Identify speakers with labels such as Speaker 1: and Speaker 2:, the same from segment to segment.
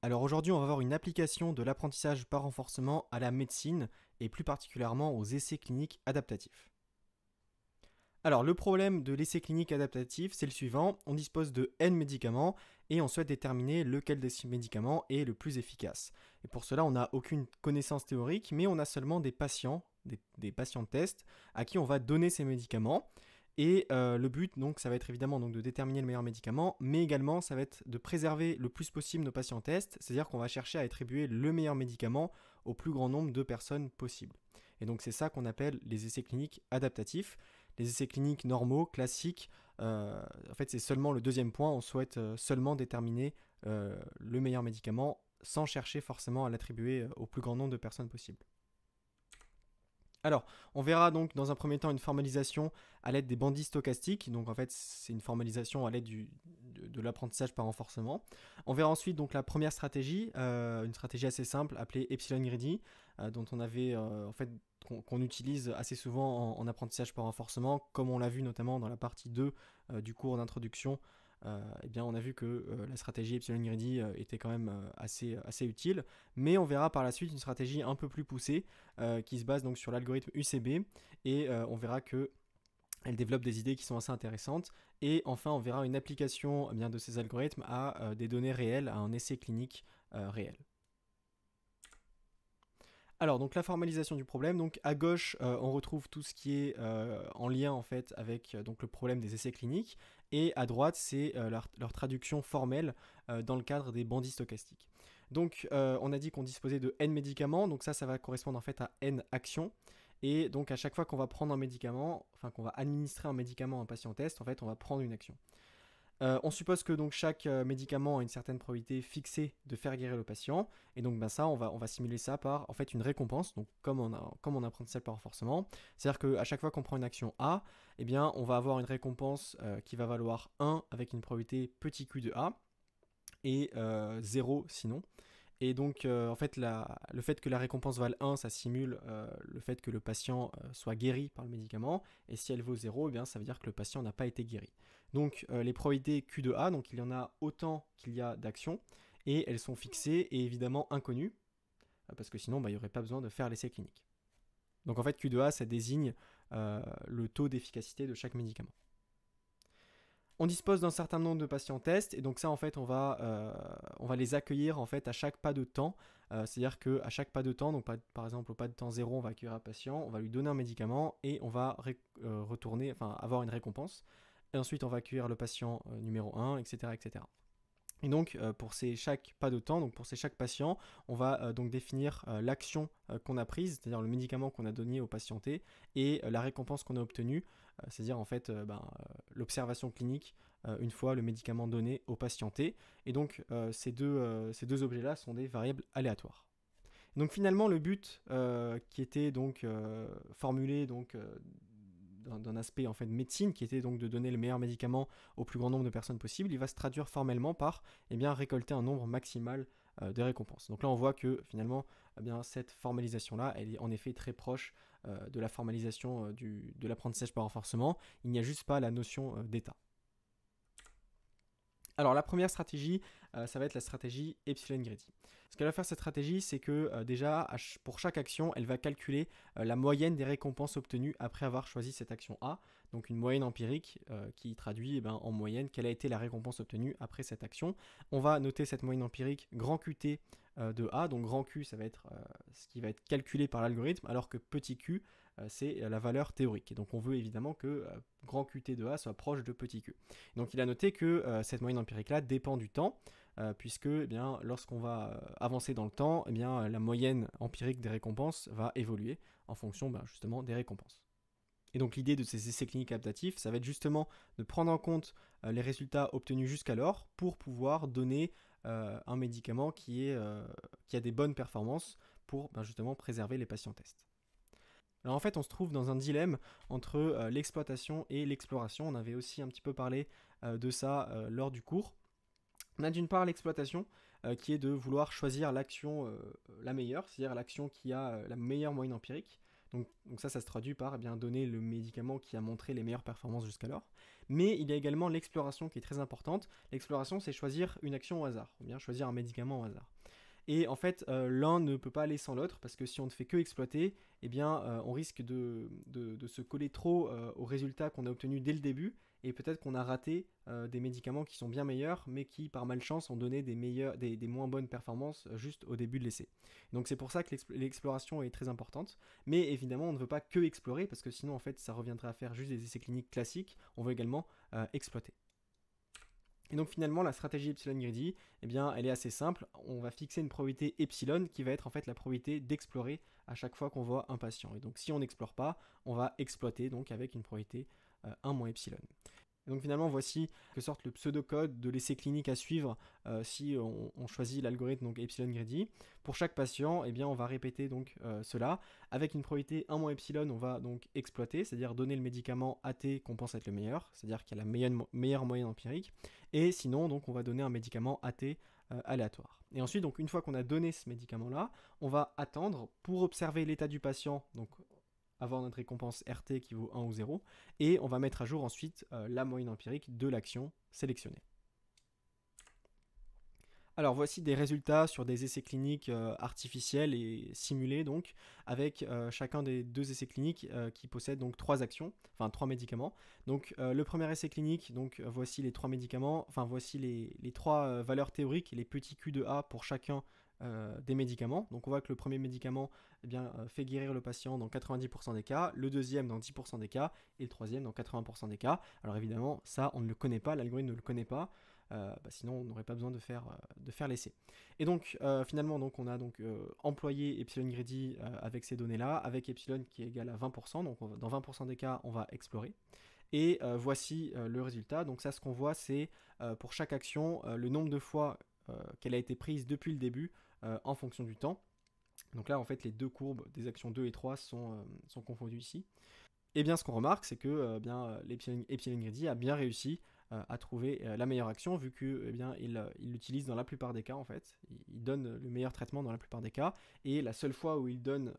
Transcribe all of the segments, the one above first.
Speaker 1: Alors aujourd'hui, on va voir une application de l'apprentissage par renforcement à la médecine et plus particulièrement aux essais cliniques adaptatifs. Alors le problème de l'essai clinique adaptatif, c'est le suivant. On dispose de N médicaments et on souhaite déterminer lequel de ces médicaments est le plus efficace. Et pour cela, on n'a aucune connaissance théorique, mais on a seulement des patients, des patients de test, à qui on va donner ces médicaments. Et le but, donc, ça va être évidemment donc, de déterminer le meilleur médicament, mais également, ça va être de préserver le plus possible nos patients tests, c'est-à-dire qu'on va chercher à attribuer le meilleur médicament au plus grand nombre de personnes possible. Et donc, c'est ça qu'on appelle les essais cliniques adaptatifs. Les essais cliniques normaux, classiques, en fait, c'est seulement le deuxième point, on souhaite seulement déterminer le meilleur médicament sans chercher forcément à l'attribuer au plus grand nombre de personnes possible. Alors, on verra donc dans un premier temps une formalisation à l'aide des bandits stochastiques. Donc en fait, c'est une formalisation à l'aide de l'apprentissage par renforcement. On verra ensuite donc la première stratégie, une stratégie assez simple appelée Epsilon Greedy, dont on avait en fait qu'on utilise assez souvent en apprentissage par renforcement, comme on l'a vu notamment dans la partie 2 du cours d'introduction. Eh bien, on a vu que la stratégie Epsilon Greedy était quand même assez utile, mais on verra par la suite une stratégie un peu plus poussée qui se base donc sur l'algorithme UCB et on verra que elle développe des idées qui sont assez intéressantes. Et enfin, on verra une application bien, de ces algorithmes à des données réelles, à un essai clinique réel. Alors, donc la formalisation du problème. Donc à gauche, on retrouve tout ce qui est en lien en fait avec donc le problème des essais cliniques, et à droite, c'est leur traduction formelle dans le cadre des bandits stochastiques. Donc, on a dit qu'on disposait de N médicaments, donc ça va correspondre en fait à N actions. Et donc à chaque fois qu'on va prendre un médicament, enfin qu'on va administrer un médicament à un patient test, en fait, on va prendre une action. On suppose que donc chaque médicament a une certaine probabilité fixée de faire guérir le patient, et donc ben, ça, on va simuler ça par en fait une récompense, donc comme on apprentissage par renforcement. C'est-à-dire qu'à chaque fois qu'on prend une action A, eh bien, on va avoir une récompense qui va valoir 1 avec une probabilité petit q de A, et 0 sinon. Et donc, en fait, le fait que la récompense vale 1, ça simule le fait que le patient soit guéri par le médicament. Et si elle vaut 0, eh bien, ça veut dire que le patient n'a pas été guéri. Donc, les probabilités Q de A, donc il y en a autant qu'il y a d'actions. Et elles sont fixées et évidemment inconnues. Parce que sinon, il n'y aurait pas besoin de faire l'essai clinique. Donc, en fait, Q de A, ça désigne le taux d'efficacité de chaque médicament. On dispose d'un certain nombre de patients tests, et donc ça en fait on va les accueillir en fait à chaque pas de temps. C'est-à-dire qu'à chaque pas de temps, donc par exemple au pas de temps 0, on va accueillir un patient, on va lui donner un médicament et on va retourner, enfin avoir une récompense. Et ensuite on va accueillir le patient numéro 1, etc. etc. Et donc pour chaque pas de temps, donc pour chaque patient, on va donc définir l'action qu'on a prise, c'est-à-dire le médicament qu'on a donné au patienté, et la récompense qu'on a obtenue, c'est-à-dire en fait l'observation clinique une fois le médicament donné au patienté. Et donc ces deux objets-là sont des variables aléatoires. Donc finalement le but qui était donc formulé donc d'un aspect en fait de médecine, qui était donc de donner le meilleur médicament au plus grand nombre de personnes possible, il va se traduire formellement par récolter un nombre maximal de récompenses. Donc là on voit que finalement cette formalisation là elle est en effet très proche de la formalisation de l'apprentissage par renforcement. Il n'y a juste pas la notion d'état. Alors la première stratégie, ça va être la stratégie Epsilon Greedy. Ce qu'elle va faire cette stratégie, c'est que déjà pour chaque action, elle va calculer la moyenne des récompenses obtenues après avoir choisi cette action A, donc une moyenne empirique qui traduit en moyenne quelle a été la récompense obtenue après cette action. On va noter cette moyenne empirique grand QT de A, donc grand Q ça va être ce qui va être calculé par l'algorithme, alors que petit q c'est la valeur théorique. Et donc on veut évidemment que grand QT de A soit proche de petit q. Donc il a noté que cette moyenne empirique là dépend du temps, puisque lorsqu'on va avancer dans le temps, la moyenne empirique des récompenses va évoluer en fonction justement des récompenses. Et donc l'idée de ces essais cliniques adaptatifs, ça va être justement de prendre en compte les résultats obtenus jusqu'alors pour pouvoir donner un médicament qui a des bonnes performances pour justement préserver les patients tests. Alors en fait, on se trouve dans un dilemme entre l'exploitation et l'exploration. On avait aussi un petit peu parlé de ça lors du cours. On a d'une part l'exploitation qui est de vouloir choisir l'action la meilleure, c'est-à-dire l'action qui a la meilleure moyenne empirique. Donc ça se traduit par donner le médicament qui a montré les meilleures performances jusqu'alors. Mais il y a également l'exploration qui est très importante. L'exploration, c'est choisir une action au hasard, ou bien choisir un médicament au hasard. Et en fait, l'un ne peut pas aller sans l'autre, parce que si on ne fait que exploiter, on risque de se coller trop aux résultats qu'on a obtenus dès le début, et peut-être qu'on a raté des médicaments qui sont bien meilleurs, mais qui, par malchance, ont donné des moins bonnes performances juste au début de l'essai. Donc c'est pour ça que l'exploration est très importante, mais évidemment, on ne veut pas que explorer, parce que sinon, en fait, ça reviendrait à faire juste des essais cliniques classiques. On veut également exploiter. Et donc finalement, la stratégie epsilon greedy, elle est assez simple. On va fixer une probabilité epsilon qui va être en fait la probabilité d'explorer à chaque fois qu'on voit un patient. Et donc si on n'explore pas, on va exploiter donc avec une probabilité 1 moins epsilon. Et donc finalement, voici en quelque sorte le pseudocode de l'essai clinique à suivre si on choisit l'algorithme donc epsilon greedy. Pour chaque patient, on va répéter donc cela. Avec une probabilité 1 moins epsilon, on va donc exploiter, c'est-à-dire donner le médicament AT qu'on pense être le meilleur, c'est-à-dire qu'il y a la meilleure moyenne empirique. Et sinon, donc, on va donner un médicament AT aléatoire. Et ensuite, donc, une fois qu'on a donné ce médicament-là, on va attendre pour observer l'état du patient, donc avoir notre récompense RT qui vaut 1 ou 0, et on va mettre à jour ensuite la moyenne empirique de l'action sélectionnée. Alors voici des résultats sur des essais cliniques artificiels et simulés donc, avec chacun des 2 essais cliniques qui possèdent donc 3 actions, enfin 3 médicaments. Donc le premier essai clinique, donc voici les 3 médicaments, enfin voici les 3 valeurs théoriques et les petits Q de A pour chacun des médicaments. Donc on voit que le premier médicament fait guérir le patient dans 90% des cas, le deuxième dans 10% des cas, et le troisième dans 80% des cas. Alors évidemment, ça on ne le connaît pas, l'algorithme ne le connaît pas, sinon on n'aurait pas besoin de faire l'essai. Et donc finalement donc, on a donc employé epsilon greedy avec ces données-là, avec epsilon qui est égal à 20%, donc dans 20% des cas on va explorer. Et voici le résultat. Donc ça, ce qu'on voit, c'est pour chaque action, le nombre de fois qu'elle a été prise depuis le début en fonction du temps. Donc là, en fait, les 2 courbes des actions 2 et 3 sont confondues ici. Et bien, ce qu'on remarque, c'est que l'epsilon greedy a bien réussi à trouver la meilleure action, vu qu'il l'utilise dans la plupart des cas, en fait. Il donne le meilleur traitement dans la plupart des cas, et la seule fois où il donne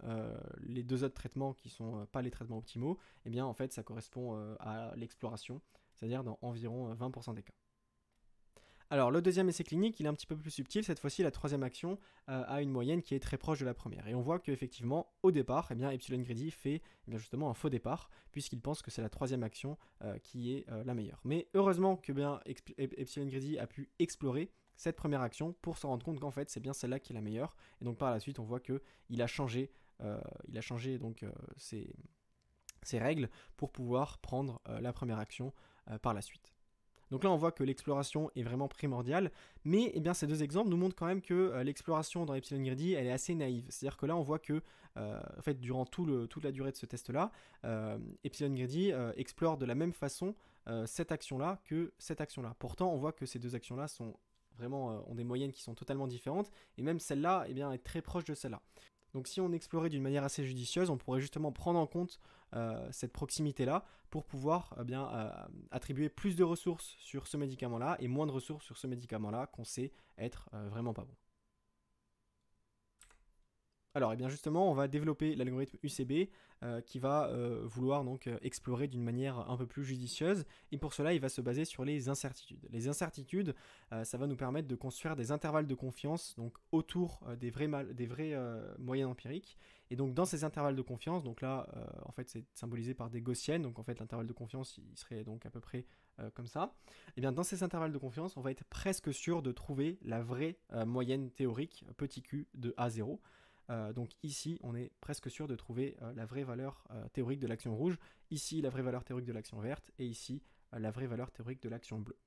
Speaker 1: les 2 autres traitements qui ne sont pas les traitements optimaux, en fait, ça correspond à l'exploration, c'est-à-dire dans environ 20% des cas. Alors, le deuxième essai clinique, il est un petit peu plus subtil. Cette fois-ci, la troisième action a une moyenne qui est très proche de la première. Et on voit qu'effectivement, au départ, epsilon greedy fait justement un faux départ, puisqu'il pense que c'est la troisième action qui est la meilleure. Mais heureusement que epsilon greedy a pu explorer cette première action pour se rendre compte qu'en fait, c'est bien celle-là qui est la meilleure. Et donc, par la suite, on voit qu'il a changé, ses règles pour pouvoir prendre la première action par la suite. Donc là, on voit que l'exploration est vraiment primordiale, mais ces 2 exemples nous montrent quand même que l'exploration dans epsilon greedy, elle est assez naïve. C'est-à-dire que là, on voit que, en fait, durant toute la durée de ce test-là, epsilon greedy explore de la même façon cette action-là que cette action-là. Pourtant, on voit que ces 2 actions-là sont vraiment ont des moyennes qui sont totalement différentes, et même celle-là, est très proche de celle-là. Donc si on explorait d'une manière assez judicieuse, on pourrait justement prendre en compte cette proximité-là pour pouvoir attribuer plus de ressources sur ce médicament-là et moins de ressources sur ce médicament-là qu'on sait être vraiment pas bon. Alors, justement, on va développer l'algorithme UCB qui va vouloir donc explorer d'une manière un peu plus judicieuse. Et pour cela, il va se baser sur les incertitudes. Les incertitudes, ça va nous permettre de construire des intervalles de confiance donc autour des vrais moyennes empiriques. Et donc, dans ces intervalles de confiance, donc là, en fait, c'est symbolisé par des gaussiennes. Donc, en fait, l'intervalle de confiance, il serait donc à peu près comme ça. Et bien, dans ces intervalles de confiance, on va être presque sûr de trouver la vraie moyenne théorique, petit q de A0. Donc ici, on est presque sûr de trouver la vraie valeur théorique de l'action rouge, ici la vraie valeur théorique de l'action verte, et ici la vraie valeur théorique de l'action bleue.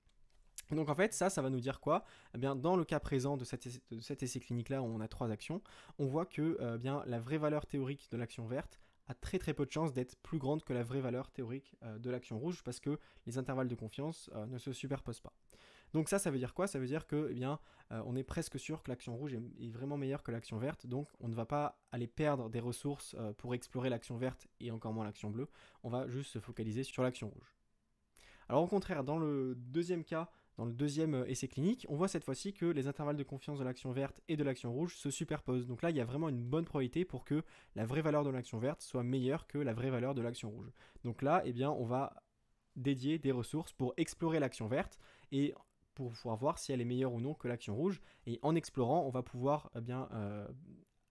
Speaker 1: Donc en fait, ça va nous dire quoi ? Dans le cas présent de cet essai clinique-là, où on a 3 actions, on voit que la vraie valeur théorique de l'action verte a très très peu de chances d'être plus grande que la vraie valeur théorique de l'action rouge, parce que les intervalles de confiance ne se superposent pas. Donc ça veut dire quoi ? Ça veut dire que on est presque sûr que l'action rouge est vraiment meilleure que l'action verte, donc on ne va pas aller perdre des ressources pour explorer l'action verte et encore moins l'action bleue, on va juste se focaliser sur l'action rouge. Alors au contraire, dans le deuxième cas, dans le deuxième essai clinique, on voit cette fois-ci que les intervalles de confiance de l'action verte et de l'action rouge se superposent. Donc là, il y a vraiment une bonne probabilité pour que la vraie valeur de l'action verte soit meilleure que la vraie valeur de l'action rouge. Donc là, eh bien, on va dédier des ressources pour explorer l'action verte et pour pouvoir voir si elle est meilleure ou non que l'action rouge. Et en explorant, on va pouvoir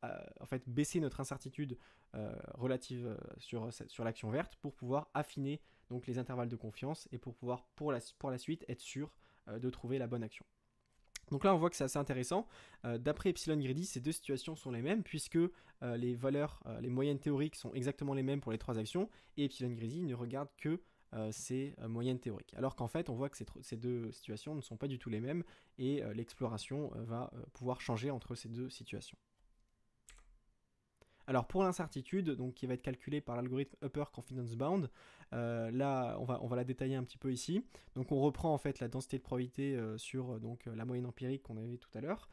Speaker 1: en fait, baisser notre incertitude relative sur l'action verte pour pouvoir affiner donc, les intervalles de confiance et pour pouvoir pour la suite être sûr de trouver la bonne action. Donc là, on voit que c'est assez intéressant. D'après Epsilon Greedy, ces deux situations sont les mêmes puisque les valeurs, les moyennes théoriques sont exactement les mêmes pour les trois actions et Epsilon Greedy ne regarde que ces moyennes théoriques. Alors qu'en fait, on voit que ces deux situations ne sont pas du tout les mêmes et l'exploration va pouvoir changer entre ces deux situations. Alors pour l'incertitude, donc qui va être calculée par l'algorithme Upper Confidence Bound, là on va la détailler un petit peu ici. Donc on reprend en fait la densité de probabilité sur la moyenne empirique qu'on avait vu tout à l'heure.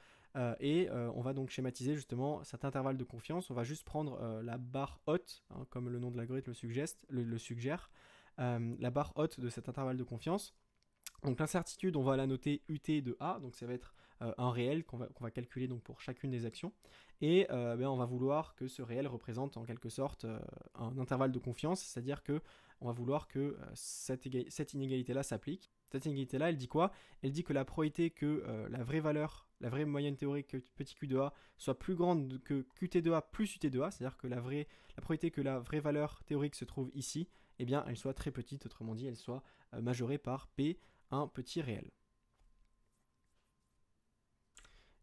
Speaker 1: Et on va donc schématiser justement cet intervalle de confiance. On va juste prendre la barre haute, hein, comme le nom de l'algorithme le suggère, la barre haute de cet intervalle de confiance. Donc l'incertitude, on va la noter UT de A, donc ça va être un réel qu'on va calculer donc, pour chacune des actions. Et on va vouloir que ce réel représente en quelque sorte un intervalle de confiance, c'est-à-dire que on va vouloir que cette inégalité-là s'applique. Cette inégalité-là, elle dit quoi? Elle dit que la probabilité que la vraie moyenne théorique que petit q de A soit plus grande que qt de A plus ut de A, c'est-à-dire que la probabilité que la vraie valeur théorique se trouve ici, eh bien, elle soit très petite, autrement dit, elle soit majorée par P, un petit réel.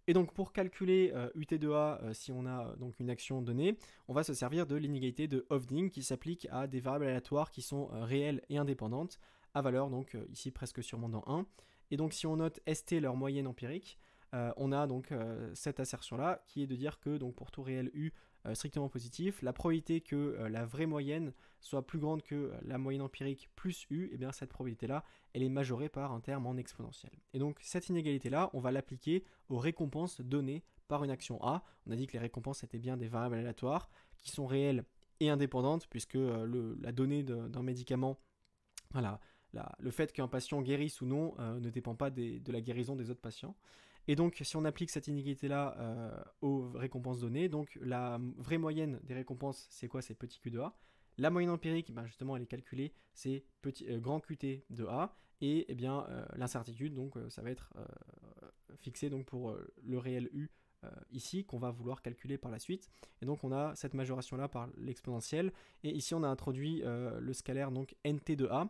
Speaker 1: Et donc pour calculer ut de A, si on a donc une action donnée, on va se servir de l'inégalité de Hovding qui s'applique à des variables aléatoires qui sont réelles et indépendantes, à valeur donc ici presque surmontant 1. Et donc si on note ST leur moyenne empirique, on a donc cette assertion-là qui est de dire que donc, pour tout réel U strictement positif, la probabilité que la vraie moyenne soit plus grande que la moyenne empirique plus U, et bien cette probabilité-là, elle est majorée par un terme en exponentielle. Et donc cette inégalité-là, on va l'appliquer aux récompenses données par une action A. On a dit que les récompenses étaient bien des variables aléatoires qui sont réelles et indépendantes, puisque la donnée d'un médicament, voilà, le fait qu'un patient guérisse ou non ne dépend pas de la guérison des autres patients. Et donc, si on applique cette inégalité-là aux récompenses données, donc la vraie moyenne des récompenses, c'est quoi? C'est petit q de A. La moyenne empirique, ben justement, elle est calculée, c'est grand qt de A. Et eh bien, l'incertitude, donc ça va être fixé donc, pour le réel U ici, qu'on va vouloir calculer par la suite. Et donc, on a cette majoration-là par l'exponentielle. Et ici, on a introduit le scalaire donc nt de A.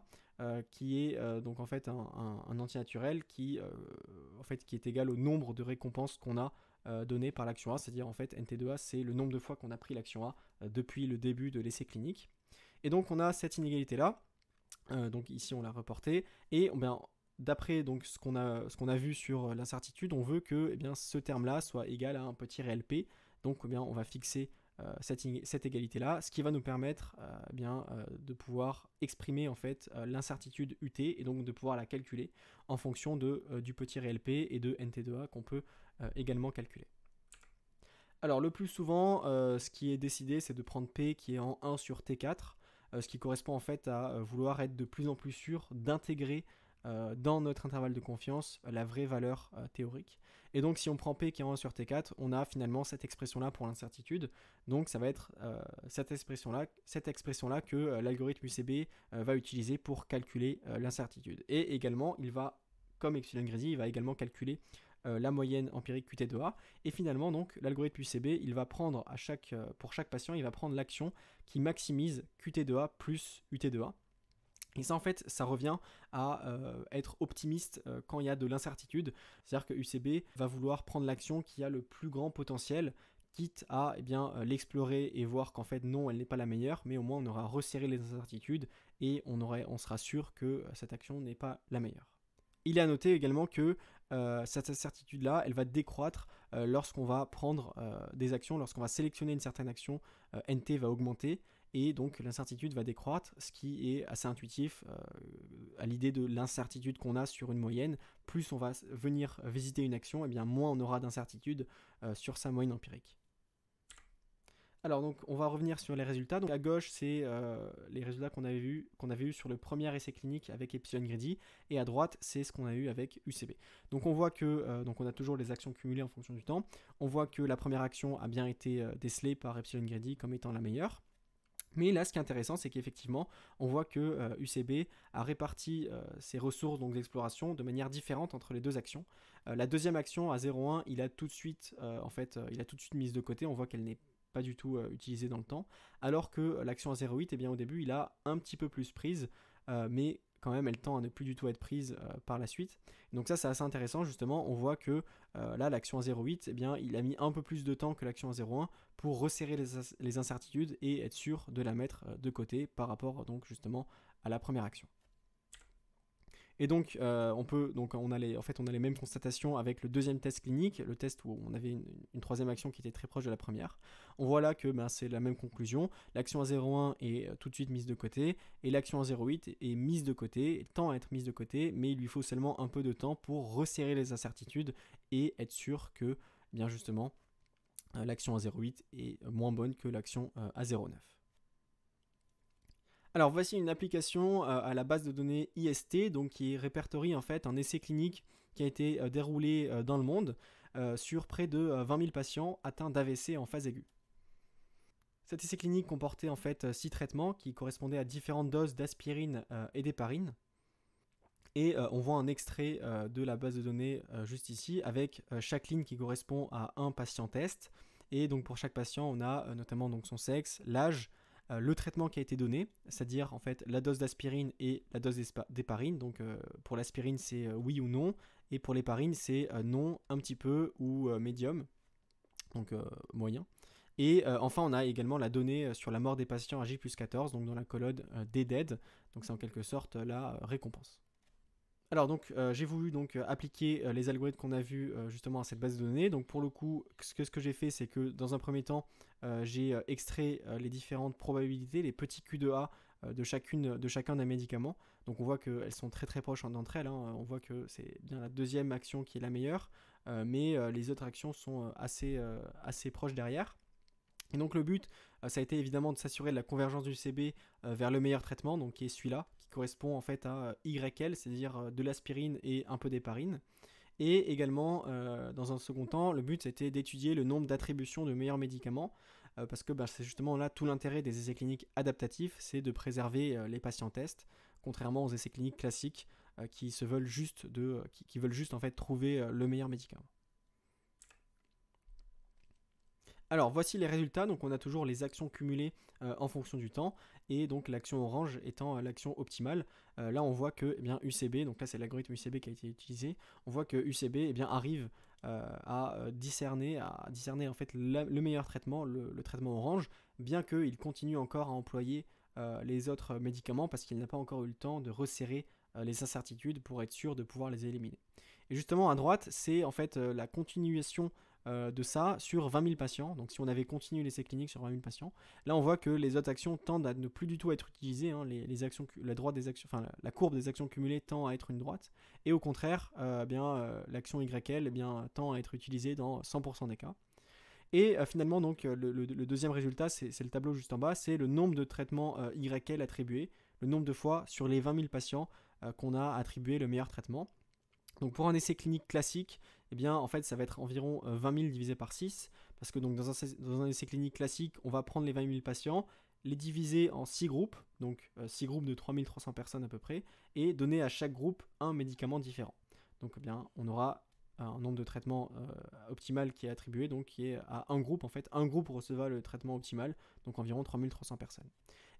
Speaker 1: Qui est donc en fait un antinaturel qui est égal au nombre de récompenses qu'on a données par l'action A, c'est-à-dire en fait NT2A c'est le nombre de fois qu'on a pris l'action A depuis le début de l'essai clinique. Et donc on a cette inégalité là, donc ici on l'a reportée, et d'après donc ce qu'on a vu sur l'incertitude, on veut que eh bien, ce terme là soit égal à un petit réel P, donc eh bien, on va fixer cette égalité-là, ce qui va nous permettre de pouvoir exprimer en fait l'incertitude UT et donc de pouvoir la calculer en fonction du petit réel P et de NT2A qu'on peut également calculer. Alors le plus souvent, ce qui est décidé, c'est de prendre P qui est en 1 sur T4, ce qui correspond en fait à vouloir être de plus en plus sûr d'intégrer dans notre intervalle de confiance la vraie valeur théorique. Et donc si on prend P qui est en 1 sur T4, on a finalement cette expression-là pour l'incertitude. Donc ça va être cette expression-là que l'algorithme UCB va utiliser pour calculer l'incertitude. Et également, il va, comme Epsilon Greedy, il va également calculer la moyenne empirique Qt de A. Et finalement, donc, l'algorithme UCB, il va prendre pour chaque patient, il va prendre l'action qui maximise Qt de A plus Ut de A. Et ça, en fait, ça revient à être optimiste quand il y a de l'incertitude. C'est-à-dire que UCB va vouloir prendre l'action qui a le plus grand potentiel, quitte à l'explorer et voir qu'en fait, non, elle n'est pas la meilleure, mais au moins, on aura resserré les incertitudes et on sera sûr que cette action n'est pas la meilleure. Il est à noter également que cette incertitude-là, elle va décroître lorsqu'on va prendre des actions, lorsqu'on va sélectionner une certaine action, NT va augmenter, et donc l'incertitude va décroître, ce qui est assez intuitif à l'idée de l'incertitude qu'on a sur une moyenne. Plus on va venir visiter une action, et bien moins on aura d'incertitude sur sa moyenne empirique. Alors donc on va revenir sur les résultats. Donc à gauche c'est les résultats qu'on avait eu sur le premier essai clinique avec Epsilon Greedy, et à droite c'est ce qu'on a eu avec UCB. Donc on voit que donc on a toujours les actions cumulées en fonction du temps. On voit que la première action a bien été décelée par Epsilon Greedy comme étant la meilleure. Mais là, ce qui est intéressant, c'est qu'effectivement, on voit que UCB a réparti ses ressources d'exploration de manière différente entre les deux actions. La deuxième action à 0,1, il a tout de suite mise de côté. On voit qu'elle n'est pas du tout utilisée dans le temps. Alors que l'action à 0,8, eh bien, au début, il a un petit peu plus prise, mais quand même, elle tend à ne plus du tout être prise par la suite. Donc ça, c'est assez intéressant, justement. On voit que là, l'action à 0,8, eh bien, il a mis un peu plus de temps que l'action à 0,1 pour resserrer les incertitudes et être sûr de la mettre de côté par rapport, donc, justement, à la première action. Et donc, on a les mêmes constatations avec le deuxième test clinique, le test où on avait une troisième action qui était très proche de la première. On voit là que c'est la même conclusion. L'action à 0,1 est tout de suite mise de côté, et l'action à 0,8 est mise de côté, tend à être mise de côté, mais il lui faut seulement un peu de temps pour resserrer les incertitudes et être sûr que, bien justement, l'action à 0,8 est moins bonne que l'action à 0,9. Alors voici une application à la base de données IST, donc qui répertorie en fait un essai clinique qui a été déroulé dans le monde sur près de 20 000 patients atteints d'AVC en phase aiguë. Cet essai clinique comportait en fait 6 traitements qui correspondaient à différentes doses d'aspirine et d'héparine. Et on voit un extrait de la base de données juste ici avec chaque ligne qui correspond à un patient test. Et donc pour chaque patient, on a notamment donc son sexe, l'âge, le traitement qui a été donné, c'est-à-dire en fait la dose d'aspirine et la dose d'héparine. Donc pour l'aspirine c'est oui ou non, et pour l'héparine c'est non, un petit peu ou médium, donc moyen. Et enfin on a également la donnée sur la mort des patients à J+14, donc dans la colonne DDED, donc c'est en quelque sorte la récompense. Alors donc j'ai voulu donc appliquer les algorithmes qu'on a vus justement à cette base de données. Donc pour le coup, ce que j'ai fait, c'est que dans un premier temps, j'ai extrait les différentes probabilités, les petits Q de A de chacun des médicaments. Donc on voit qu'elles sont très très proches d'entre elles, hein. On voit que c'est bien la deuxième action qui est la meilleure, mais les autres actions sont assez proches derrière. Et donc le but, ça a été évidemment de s'assurer de la convergence du CB vers le meilleur traitement, donc qui est celui-là, qui correspond en fait à YL, c'est-à-dire de l'aspirine et un peu d'héparine. Et également, dans un second temps, le but c'était d'étudier le nombre d'attributions de meilleurs médicaments, parce que c'est justement là tout l'intérêt des essais cliniques adaptatifs, c'est de préserver les patients tests, contrairement aux essais cliniques classiques qui veulent juste en fait trouver le meilleur médicament. Alors voici les résultats, donc on a toujours les actions cumulées en fonction du temps, et donc l'action orange étant l'action optimale. Là on voit que UCB, donc là c'est l'algorithme UCB qui a été utilisé, on voit que UCB arrive à discerner en fait le meilleur traitement, le traitement orange, bien qu'il continue encore à employer les autres médicaments parce qu'il n'a pas encore eu le temps de resserrer les incertitudes pour être sûr de pouvoir les éliminer. Et justement à droite c'est en fait la continuation de ça sur 20 000 patients. Donc si on avait continué l'essai clinique sur 20 000 patients, là on voit que les autres actions tendent à ne plus du tout être utilisées, hein. La courbe des actions cumulées tend à être une droite, et au contraire, l'action YL tend à être utilisée dans 100% des cas. Et finalement, donc, le deuxième résultat, c'est le tableau juste en bas, c'est le nombre de traitements YL attribués, le nombre de fois sur les 20 000 patients qu'on a attribué le meilleur traitement. Donc pour un essai clinique classique, en fait ça va être environ 20 000 divisé par 6, parce que donc dans un essai clinique classique, on va prendre les 20 000 patients, les diviser en 6 groupes, donc 6 groupes de 3 300 personnes à peu près, et donner à chaque groupe un médicament différent. Donc on aura un nombre de traitements optimal qui est attribué, donc qui est à un groupe, en fait, un groupe recevra le traitement optimal, donc environ 3 300 personnes.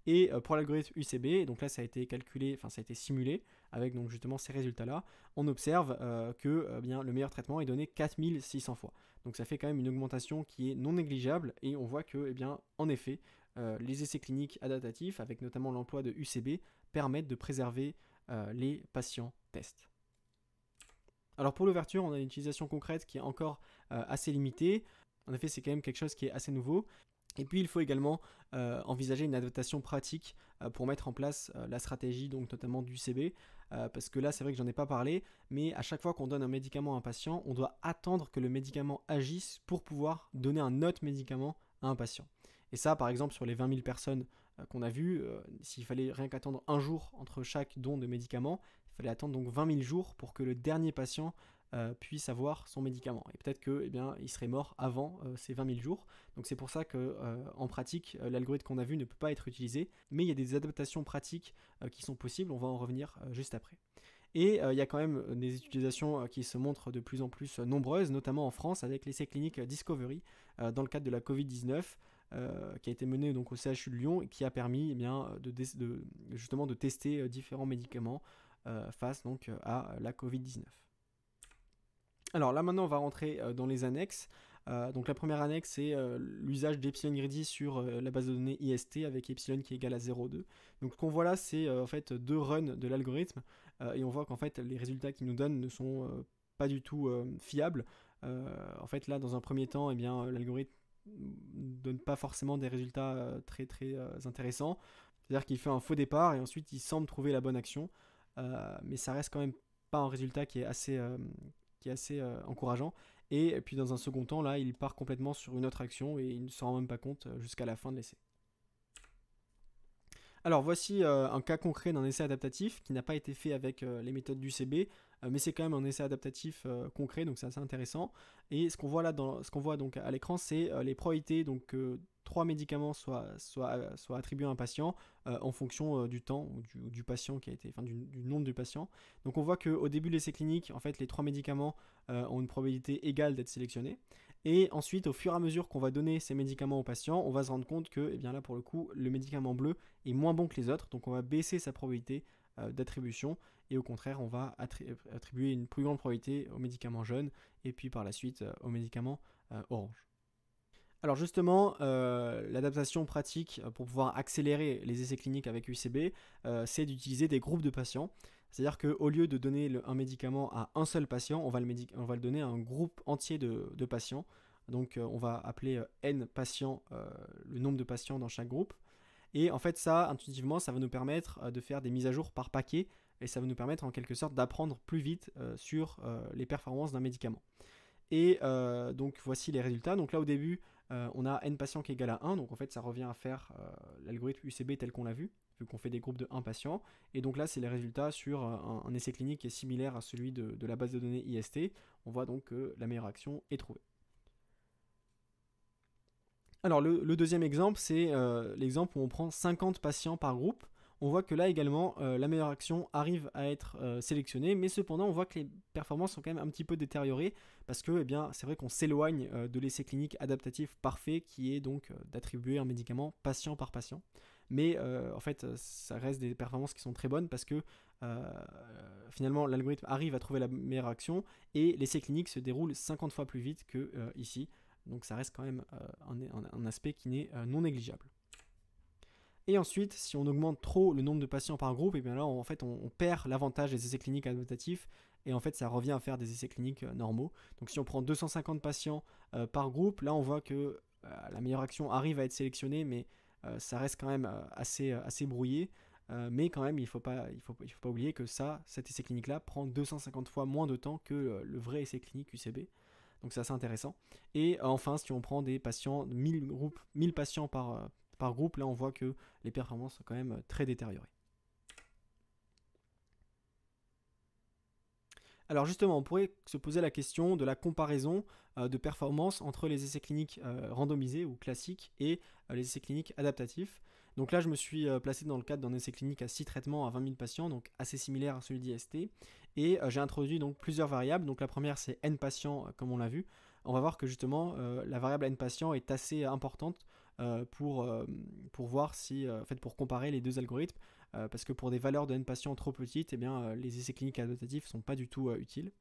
Speaker 1: Et pour l'algorithme UCB, donc là ça a été calculé, ça a été simulé avec donc justement ces résultats-là, on observe que le meilleur traitement est donné 4600 fois. Donc ça fait quand même une augmentation qui est non négligeable, et on voit que, en effet, les essais cliniques adaptatifs, avec notamment l'emploi de UCB, permettent de préserver les patients tests. Alors pour l'ouverture, on a une utilisation concrète qui est encore assez limitée. En effet, c'est quand même quelque chose qui est assez nouveau. Et puis il faut également envisager une adaptation pratique pour mettre en place la stratégie, donc notamment du CB, parce que là c'est vrai que j'en ai pas parlé, mais à chaque fois qu'on donne un médicament à un patient, on doit attendre que le médicament agisse pour pouvoir donner un autre médicament à un patient. Et ça, par exemple, sur les 20 000 personnes qu'on a vues, s'il fallait rien qu'attendre un jour entre chaque don de médicament, il fallait attendre donc 20 000 jours pour que le dernier patient puisse avoir son médicament. Et peut-être que, il serait mort avant ces 20 000 jours. Donc c'est pour ça que, en pratique, l'algorithme qu'on a vu ne peut pas être utilisé, mais il y a des adaptations pratiques qui sont possibles. On va en revenir juste après. Et il y a quand même des utilisations qui se montrent de plus en plus nombreuses, notamment en France avec l'essai clinique Discovery dans le cadre de la Covid-19, qui a été mené donc au CHU de Lyon et qui a permis justement de tester différents médicaments face donc à la Covid-19. Alors là maintenant on va rentrer dans les annexes. Donc la première annexe c'est l'usage d'Epsilon Greedy sur la base de données IST avec Epsilon qui est égal à 0,2. Donc ce qu'on voit là c'est en fait 2 runs de l'algorithme et on voit qu'en fait les résultats qu'il nous donne ne sont pas du tout fiables. En fait là dans un premier temps l'algorithme donne pas forcément des résultats très intéressants. C'est-à-dire qu'il fait un faux départ et ensuite il semble trouver la bonne action, mais ça reste quand même pas un résultat qui est assez encourageant. Et puis dans un second temps, là, il part complètement sur une autre action et il ne s'en rend même pas compte jusqu'à la fin de l'essai. Alors voici un cas concret d'un essai adaptatif qui n'a pas été fait avec les méthodes d'UCB, mais c'est quand même un essai adaptatif concret, donc c'est assez intéressant. Et ce qu'on voit là, donc à l'écran, c'est les probabilités donc que 3 médicaments soient attribués à un patient en fonction du temps ou du patient qui a été, enfin du nombre du patient. Donc on voit qu'au début de l'essai clinique, en fait, les 3 médicaments ont une probabilité égale d'être sélectionnés. Et ensuite, au fur et à mesure qu'on va donner ces médicaments aux patients, on va se rendre compte que, là pour le coup, le médicament bleu est moins bon que les autres, donc on va baisser sa probabilité d'attribution, et au contraire, on va attribuer une plus grande probabilité aux médicaments jaunes, et puis par la suite aux médicaments orange. Alors justement, l'adaptation pratique pour pouvoir accélérer les essais cliniques avec UCB, c'est d'utiliser des groupes de patients. C'est-à-dire qu'au lieu de donner un médicament à un seul patient, on va le donner à un groupe entier de patients. Donc on va appeler N patients le nombre de patients dans chaque groupe. Et en fait ça, intuitivement, ça va nous permettre de faire des mises à jour par paquet et ça va nous permettre en quelque sorte d'apprendre plus vite sur les performances d'un médicament. Et donc voici les résultats. Donc là au début, on a N patients qui est égal à 1, donc en fait ça revient à faire l'algorithme UCB tel qu'on l'a vu qu'on fait des groupes de 1 patient. Et donc là c'est les résultats sur un essai clinique qui est similaire à celui de la base de données IST. On voit donc que la meilleure action est trouvée. Alors le deuxième exemple, c'est l'exemple où on prend 50 patients par groupe. On voit que là également, la meilleure action arrive à être sélectionnée, mais cependant on voit que les performances sont quand même un petit peu détériorées, parce que c'est vrai qu'on s'éloigne de l'essai clinique adaptatif parfait, qui est donc d'attribuer un médicament patient par patient. Mais en fait, ça reste des performances qui sont très bonnes, parce que finalement l'algorithme arrive à trouver la meilleure action, et l'essai clinique se déroule 50 fois plus vite que ici. Donc ça reste quand même un aspect qui n'est non négligeable. Et ensuite, si on augmente trop le nombre de patients par groupe, et bien là, en fait, on perd l'avantage des essais cliniques adaptatifs, et en fait, ça revient à faire des essais cliniques normaux. Donc si on prend 250 patients par groupe, là, on voit que la meilleure action arrive à être sélectionnée, mais ça reste quand même assez brouillé. Mais quand même, il ne faut pas oublier que cet essai clinique-là prend 250 fois moins de temps que le vrai essai clinique UCB. Donc c'est assez intéressant. Et enfin, si on prend des patients, 1000 patients par groupe, là on voit que les performances sont quand même très détériorées. Alors justement, on pourrait se poser la question de la comparaison de performance entre les essais cliniques randomisés ou classiques et les essais cliniques adaptatifs. Donc là, je me suis placé dans le cadre d'un essai clinique à 6 traitements à 20 000 patients, donc assez similaire à celui d'IST. Et j'ai introduit donc plusieurs variables. Donc la première, c'est N patients, comme on l'a vu. On va voir que justement, la variable N patients est assez importante pour voir si, en fait, pour comparer les deux algorithmes. Parce que pour des valeurs de N patients trop petites, les essais cliniques adaptatifs ne sont pas du tout utiles.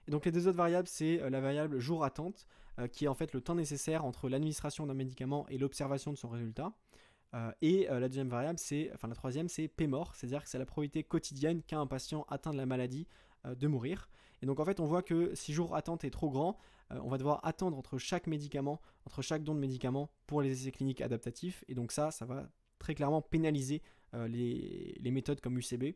Speaker 1: Et donc les deux autres variables, c'est la variable jour attente, qui est en fait le temps nécessaire entre l'administration d'un médicament et l'observation de son résultat. Et la deuxième variable, la troisième, c'est P-mort, c'est-à-dire que c'est la probabilité quotidienne qu'a un patient atteint de la maladie de mourir. Et donc en fait, on voit que si jour attente est trop grand, on va devoir attendre entre chaque don de médicament pour les essais cliniques adaptatifs. Et donc ça va très clairement pénaliser les méthodes comme UCB,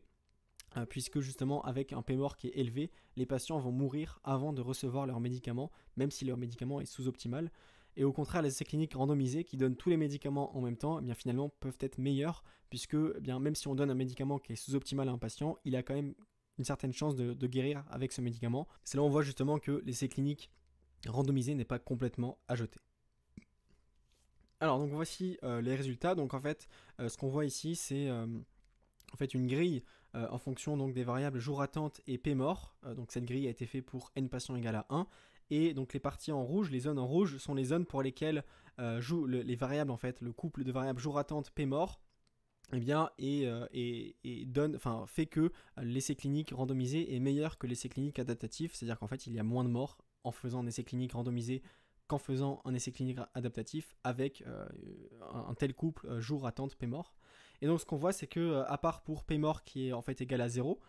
Speaker 1: puisque justement avec un P-mort qui est élevé, les patients vont mourir avant de recevoir leur médicament, même si leur médicament est sous-optimal. Et au contraire, les essais cliniques randomisés qui donnent tous les médicaments en même temps, eh bien finalement peuvent être meilleurs, puisque eh bien, même si on donne un médicament qui est sous-optimal à un patient, il a quand même une certaine chance de guérir avec ce médicament. C'est là où on voit justement que l'essai clinique randomisé n'est pas complètement à jeter. Alors donc voici les résultats. Donc en fait, ce qu'on voit ici, c'est en fait une grille en fonction donc des variables jour attente et P mort. Donc cette grille a été faite pour n patients égale à 1. Et donc les parties en rouge, les zones en rouge sont les zones pour lesquelles jouent les variables, en fait, le couple de variables jour attente P mort, eh bien, fait que l'essai clinique randomisé est meilleur que l'essai clinique adaptatif, c'est-à-dire qu'en fait il y a moins de morts en faisant un essai clinique randomisé qu'en faisant un essai clinique adaptatif avec un tel couple jour attente P mort. Et donc ce qu'on voit, c'est que à part pour P mort qui est en fait égal à 0,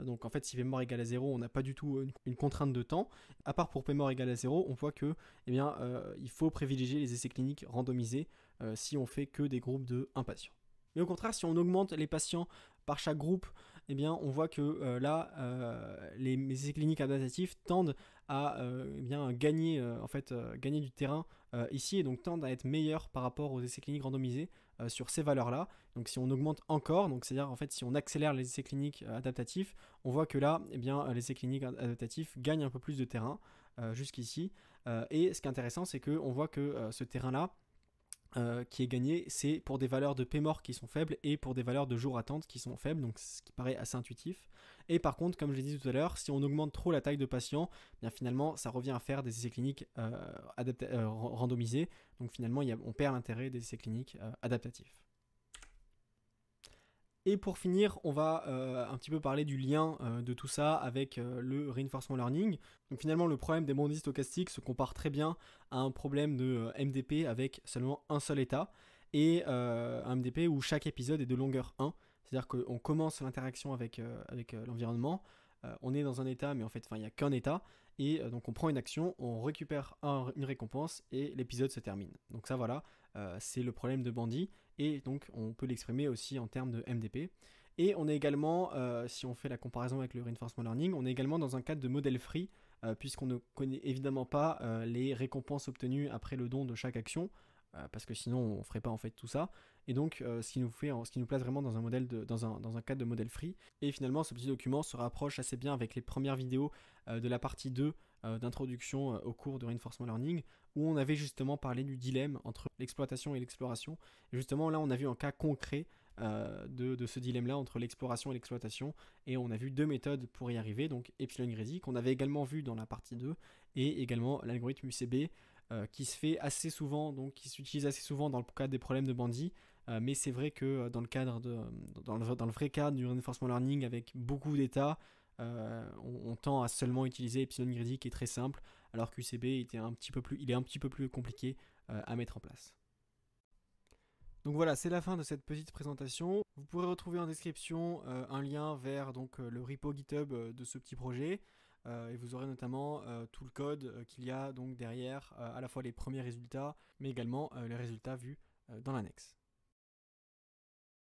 Speaker 1: donc en fait si P mort égale à 0, on n'a pas du tout une contrainte de temps. À part pour P mort égale à 0, on voit que il faut privilégier les essais cliniques randomisés si on fait que des groupes de 1 patient. Mais au contraire, si on augmente les patients par chaque groupe, eh bien, on voit que les essais cliniques adaptatifs tendent à gagner du terrain ici, et donc tendent à être meilleurs par rapport aux essais cliniques randomisés sur ces valeurs-là. Donc si on augmente encore, donc c'est-à-dire en fait si on accélère les essais cliniques adaptatifs, on voit que là, les essais cliniques adaptatifs gagnent un peu plus de terrain jusqu'ici. Et ce qui est intéressant, c'est qu'on voit que ce terrain-là, qui est gagné, c'est pour des valeurs de P mort qui sont faibles et pour des valeurs de jour attente qui sont faibles, donc ce qui paraît assez intuitif. Et par contre, comme je l'ai dit tout à l'heure, si on augmente trop la taille de patient, bien finalement ça revient à faire des essais cliniques randomisés, donc finalement on perd l'intérêt des essais cliniques adaptatifs. Et pour finir, on va un petit peu parler du lien de tout ça avec le reinforcement learning. Donc finalement, le problème des bondis stochastiques se compare très bien à un problème de MDP avec seulement un seul état, et un MDP où chaque épisode est de longueur 1. C'est-à-dire qu'on commence l'interaction avec l'environnement, on est dans un état, mais en fait, il n'y a qu'un état, et donc on prend une action, on récupère une récompense, et l'épisode se termine. Donc ça, voilà, c'est le problème de Bandy, et donc on peut l'exprimer aussi en termes de MDP. Et on est également, si on fait la comparaison avec le reinforcement learning, on est également dans un cadre de modèle free, puisqu'on ne connaît évidemment pas les récompenses obtenues après le don de chaque action, parce que sinon on ne ferait pas en fait tout ça. Et donc ce qui nous place vraiment dans un cadre de modèle free. Et finalement, ce petit document se rapproche assez bien avec les premières vidéos de la partie 2 d'introduction au cours de reinforcement learning, où on avait justement parlé du dilemme entre l'exploitation et l'exploration. Et justement là, on a vu un cas concret de ce dilemme-là entre l'exploration et l'exploitation, et on a vu deux méthodes pour y arriver, donc epsilon greedy, qu'on avait également vu dans la partie 2, et également l'algorithme UCB, qui se fait assez souvent, donc qui s'utilise assez souvent dans le cadre des problèmes de Bandy, mais c'est vrai que dans le vrai cadre du reinforcement learning avec beaucoup d'états, on tend à seulement utiliser epsilon greedy qui est très simple, alors qu'UCB il est un petit peu plus compliqué à mettre en place. Donc voilà, c'est la fin de cette petite présentation. Vous pourrez retrouver en description un lien vers le repo GitHub de ce petit projet, et vous aurez notamment tout le code qu'il y a donc derrière, à la fois les premiers résultats, mais également les résultats vus dans l'annexe.